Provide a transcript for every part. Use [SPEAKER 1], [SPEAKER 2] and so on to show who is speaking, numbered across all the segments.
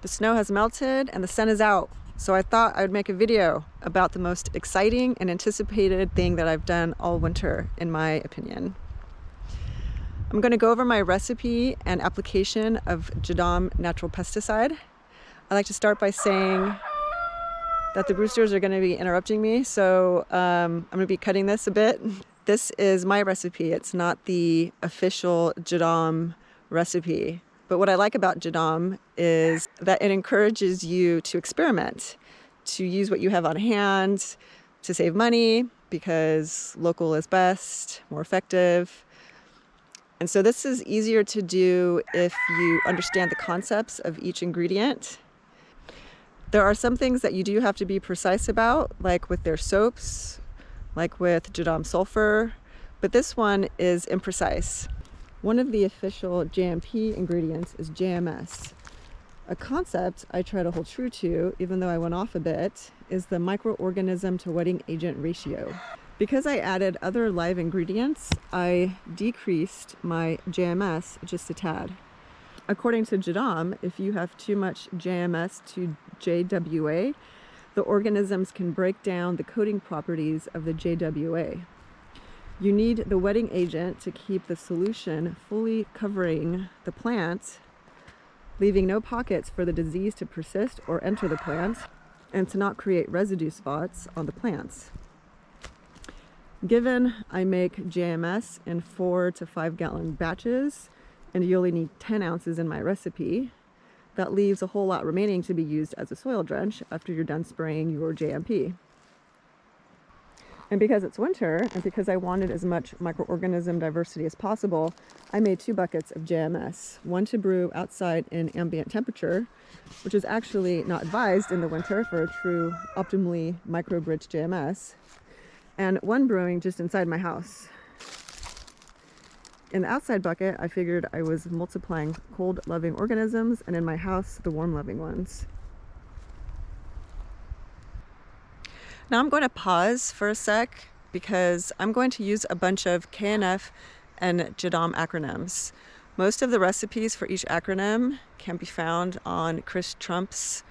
[SPEAKER 1] The snow has melted and the sun is out, so I thought I would make a video about the most exciting and anticipated thing that I've done all winter, in my opinion. I'm going to go over my recipe and application of JADAM natural pesticide. I'd like to start by saying that the roosters are going to be interrupting me, so I'm going to be cutting this a bit. This is my recipe. It's not the official JADAM recipe. But what I like about JADAM is that it encourages you to experiment, to use what you have on hand, to save money, because local is best, more effective. And so this is easier to do if you understand the concepts of each ingredient. There are some things that you do have to be precise about, like with their soaps, like with JADAM sulfur, but this one is imprecise. One of the official JNP ingredients is JMS. A concept I try to hold true to, even though I went off a bit, is the microorganism to wetting agent ratio. Because I added other live ingredients, I decreased my JMS just a tad. According to JADAM, if you have too much JMS to JWA, the organisms can break down the coating properties of the JWA. You need the wetting agent to keep the solution fully covering the plant, leaving no pockets for the disease to persist or enter the plant, and to not create residue spots on the plants. Given I make JMS in 4 to 5 gallon batches, and you only need 10 ounces in my recipe, that leaves a whole lot remaining to be used as a soil drench after you're done spraying your JNP. And because it's winter, and because I wanted as much microorganism diversity as possible, I made 2 buckets of JMS. One to brew outside in ambient temperature, which is actually not advised in the winter for a true optimally microbrewed JMS, and one brewing just inside my house. In the outside bucket, I figured I was multiplying cold-loving organisms, and in my house, the warm-loving ones. Now I'm going to pause for a sec because I'm going to use a bunch of KNF and JADAM acronyms. Most of the recipes for each acronym can be found on Chris Trump's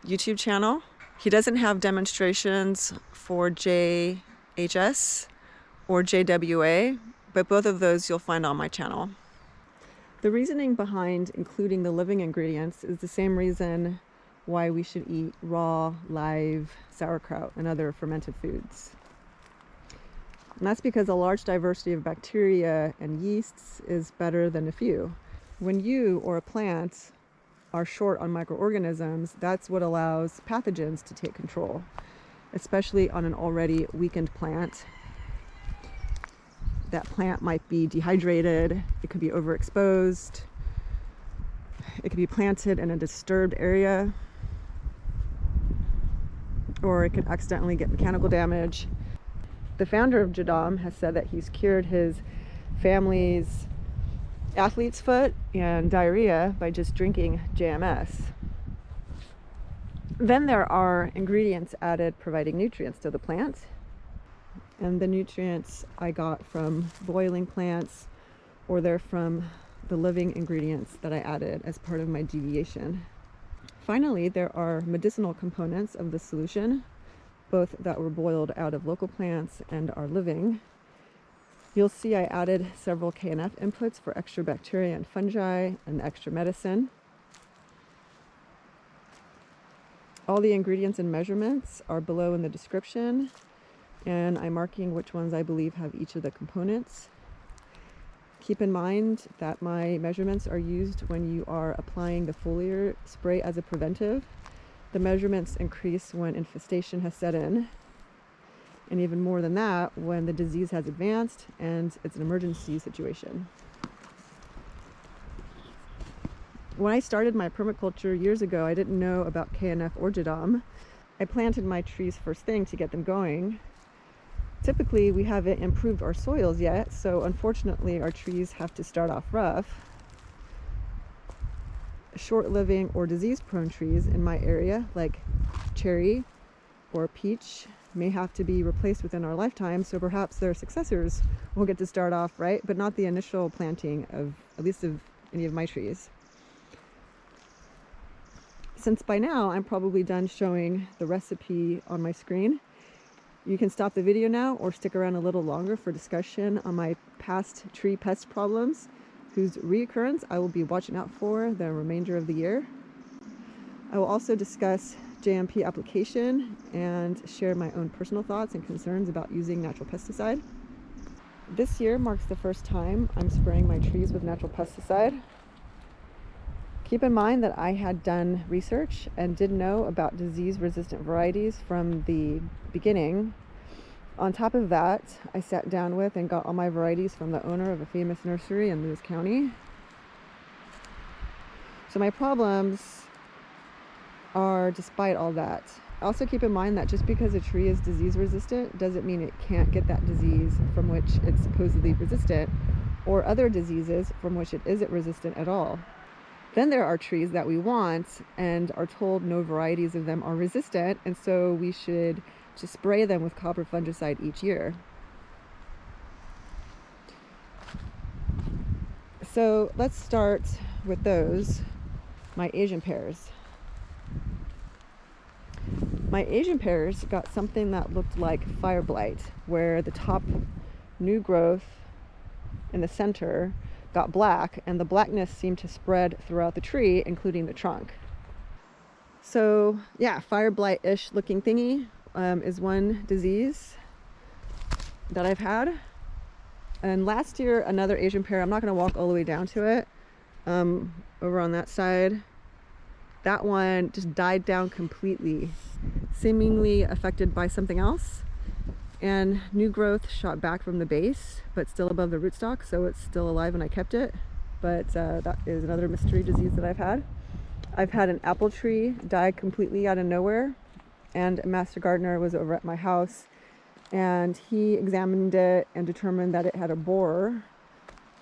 [SPEAKER 1] YouTube channel. He doesn't have demonstrations for JHS or JWA, but both of those you'll find on my channel. The reasoning behind including the living ingredients is the same reason why we should eat raw, live sauerkraut and other fermented foods. And that's because a large diversity of bacteria and yeasts is better than a few. When you or a plant are short on microorganisms, that's what allows pathogens to take control, especially on an already weakened plant. That plant might be dehydrated, it could be overexposed, it could be planted in a disturbed area, or it could accidentally get mechanical damage. The founder of JADAM has said that he's cured his family's athlete's foot and diarrhea by just drinking JMS. Then there are ingredients added providing nutrients to the plant. And the nutrients I got from boiling plants, or they're from the living ingredients that I added as part of my deviation. Finally, there are medicinal components of the solution, both that were boiled out of local plants and are living. You'll see I added several KNF inputs for extra bacteria and fungi and extra medicine. All the ingredients and measurements are below in the description, and I'm marking which ones I believe have each of the components. Keep in mind that my measurements are used when you are applying the foliar spray as a preventive. The measurements increase when infestation has set in, and even more than that when the disease has advanced and it's an emergency situation. When I started my permaculture years ago, I didn't know about KNF or JADAM. I planted my trees first thing to get them going. Typically, we haven't improved our soils yet, so unfortunately our trees have to start off rough. Short-living or disease-prone trees in my area, like cherry or peach, may have to be replaced within our lifetime, so perhaps their successors will get to start off right, but not the initial planting of, at least of any of my trees. since by now I'm probably done showing the recipe on my screen, you can stop the video now or stick around a little longer for discussion on my past tree pest problems, whose reoccurrence I will be watching out for the remainder of the year. I will also discuss JNP application and share my own personal thoughts and concerns about using natural pesticide. This year marks the first time I'm spraying my trees with natural pesticide. Keep in mind that I had done research and did know about disease-resistant varieties from the beginning. On top of that, I sat down with and got all my varieties from the owner of a famous nursery in Lewis County. So my problems are despite all that. Also keep in mind that just because a tree is disease-resistant doesn't mean it can't get that disease from which it's supposedly resistant, or other diseases from which it isn't resistant at all. Then there are trees that we want and are told no varieties of them are resistant, and so we should just spray them with copper fungicide each year. So let's start with those, my Asian pears. My Asian pears got something that looked like fire blight, where the top new growth in the center got black, and the blackness seemed to spread throughout the tree, including the trunk. So yeah, fire blight-ish looking thingy is one disease that I've had. And last year, another Asian pear, I'm not going to walk all the way down to it, over on that side, that one just died down completely, seemingly affected by something else. And new growth shot back from the base, but still above the rootstock, so it's still alive and I kept it. But that is another mystery disease that I've had. I've had an apple tree die completely out of nowhere, and a master gardener was over at my house, and he examined it and determined that it had a borer.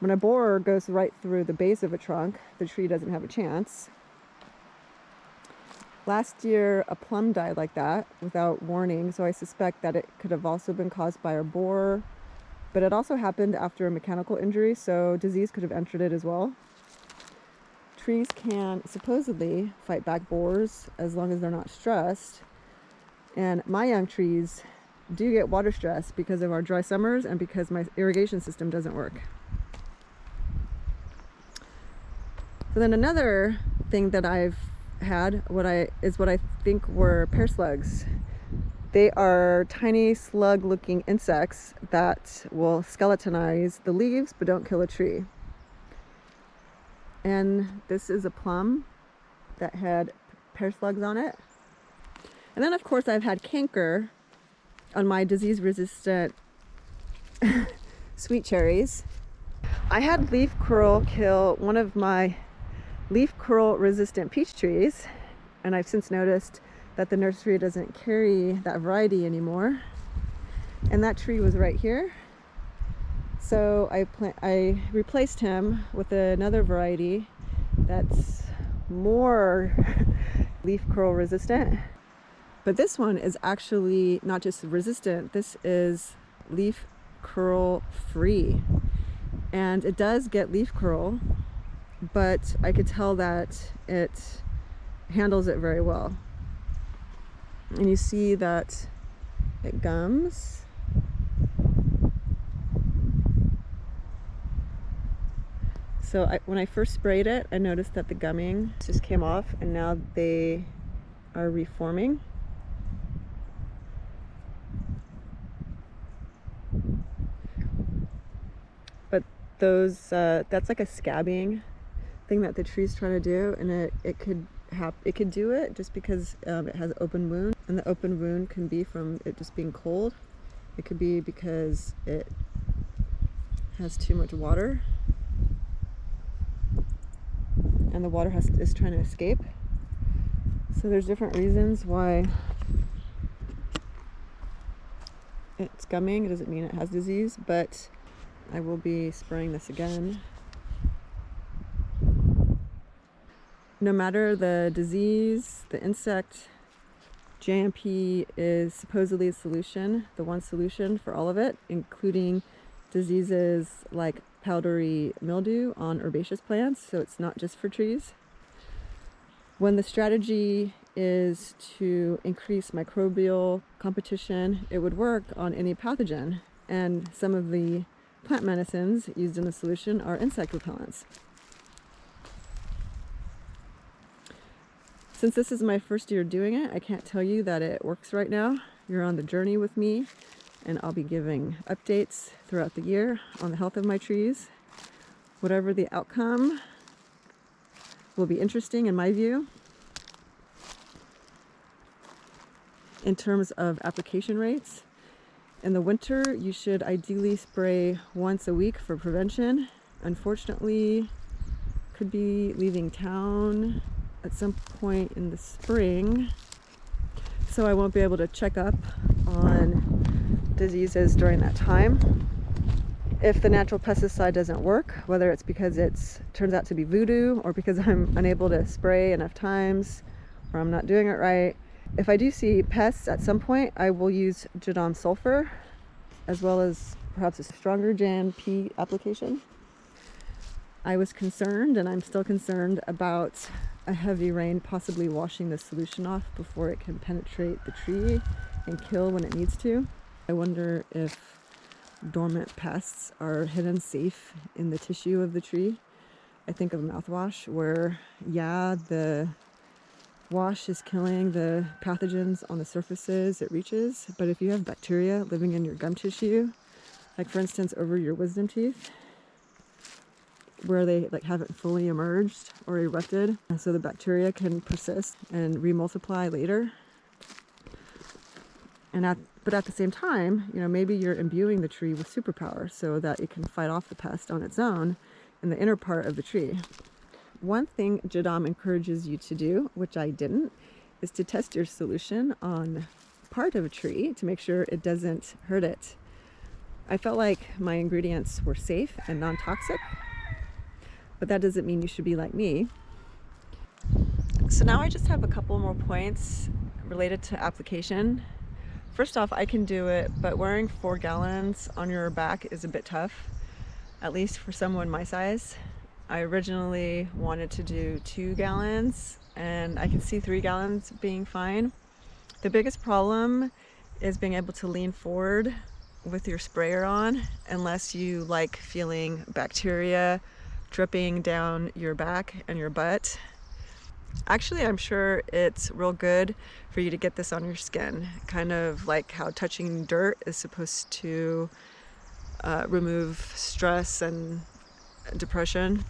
[SPEAKER 1] When a borer goes right through the base of a trunk, the tree doesn't have a chance. Last year, a plum died like that without warning, so I suspect that it could have also been caused by a borer, but it also happened after a mechanical injury, so disease could have entered it as well. Trees can supposedly fight back borers as long as they're not stressed, and my young trees do get water stress because of our dry summers and because my irrigation system doesn't work. So then another thing that I've had, what I think were pear slugs. They are tiny slug looking insects that will skeletonize the leaves but don't kill a tree. And this is a plum that had pear slugs on it. And then of course I've had canker on my disease resistant sweet cherries. I had leaf curl kill one of my leaf curl resistant peach trees, and I've since noticed that the nursery doesn't carry that variety anymore, and that tree was right here. So I replaced him with another variety that's more leaf curl resistant, but this one is actually not just resistant, this is leaf curl free, and it does get leaf curl, but I could tell that it handles it very well. And you see that it gums. So when I first sprayed it, I noticed that the gumming just came off, and now they are reforming. But those, that's like a scabbing thing that the tree's trying to do, and it could do it just because it has an open wound, and the open wound can be from it just being cold. It could be because it has too much water and the water is trying to escape. So there's different reasons why it's gumming. It doesn't mean it has disease, but I will be spraying this again. No matter the disease, the insect, JNP is supposedly a solution, the one solution for all of it, including diseases like powdery mildew on herbaceous plants, so it's not just for trees. When the strategy is to increase microbial competition, it would work on any pathogen, and some of the plant medicines used in the solution are insect repellents. Since this is my first year doing it, I can't tell you that it works right now. You're on the journey with me, and I'll be giving updates throughout the year on the health of my trees. Whatever the outcome will be interesting in my view. In terms of application rates, in the winter you should ideally spray once a week for prevention. Unfortunately, could be leaving town at some point in the spring, so I won't be able to check up on diseases during that time. If the natural pesticide doesn't work, whether it's because it turns out to be voodoo or because I'm unable to spray enough times or I'm not doing it right, if I do see pests at some point, I will use JADAM sulfur as well as perhaps a stronger JNP application. I was concerned, and I'm still concerned, about a heavy rain possibly washing the solution off before it can penetrate the tree and kill when it needs to. I wonder if dormant pests are hidden safe in the tissue of the tree. I think of mouthwash, where the wash is killing the pathogens on the surfaces it reaches, but if you have bacteria living in your gum tissue, like for instance over your wisdom teeth, where they haven't fully emerged or erupted, and so the bacteria can persist and remultiply later. But at the same time, maybe you're imbuing the tree with superpower so that it can fight off the pest on its own in the inner part of the tree. One thing JADAM encourages you to do, which I didn't, is to test your solution on part of a tree to make sure it doesn't hurt it. I felt like my ingredients were safe and non-toxic, but that doesn't mean you should be like me. So now I just have a couple more points related to application. First off, I can do it, but wearing 4 gallons on your back is a bit tough, at least for someone my size. I originally wanted to do 2 gallons, and I can see 3 gallons being fine. The biggest problem is being able to lean forward with your sprayer on, unless you like feeling bacteria dripping down your back and your butt. Actually, I'm sure it's real good for you to get this on your skin, kind of like how touching dirt is supposed to remove stress and depression.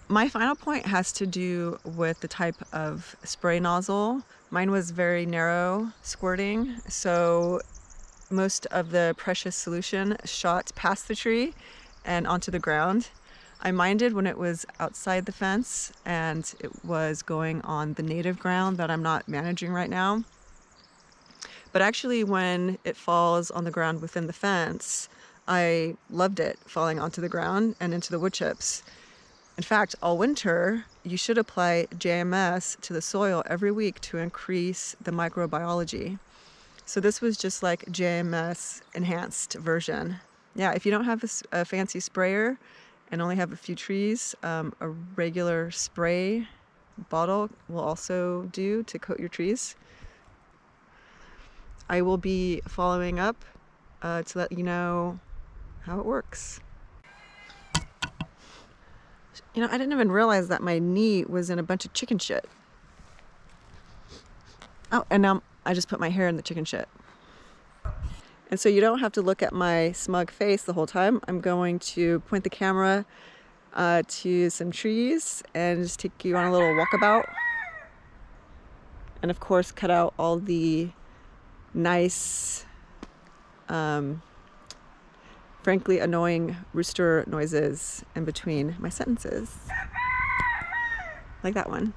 [SPEAKER 1] My final point has to do with the type of spray nozzle. Mine was very narrow squirting, so most of the precious solution shot past the tree and onto the ground. I minded when it was outside the fence and it was going on the native ground that I'm not managing right now. But actually, when it falls on the ground within the fence, I loved it falling onto the ground and into the wood chips. In fact, all winter, you should apply JMS to the soil every week to increase the microbiology. So this was just like JMS enhanced version. Yeah, if you don't have a fancy sprayer and only have a few trees, a regular spray bottle will also do to coat your trees. I will be following up to let you know how it works. I didn't even realize that my knee was in a bunch of chicken shit. Oh, and now I just put my hair in the chicken shit. And so you don't have to look at my smug face the whole time. I'm going to point the camera to some trees and just take you on a little walkabout. And of course, cut out all the nice, frankly annoying rooster noises in between my sentences. Like that one.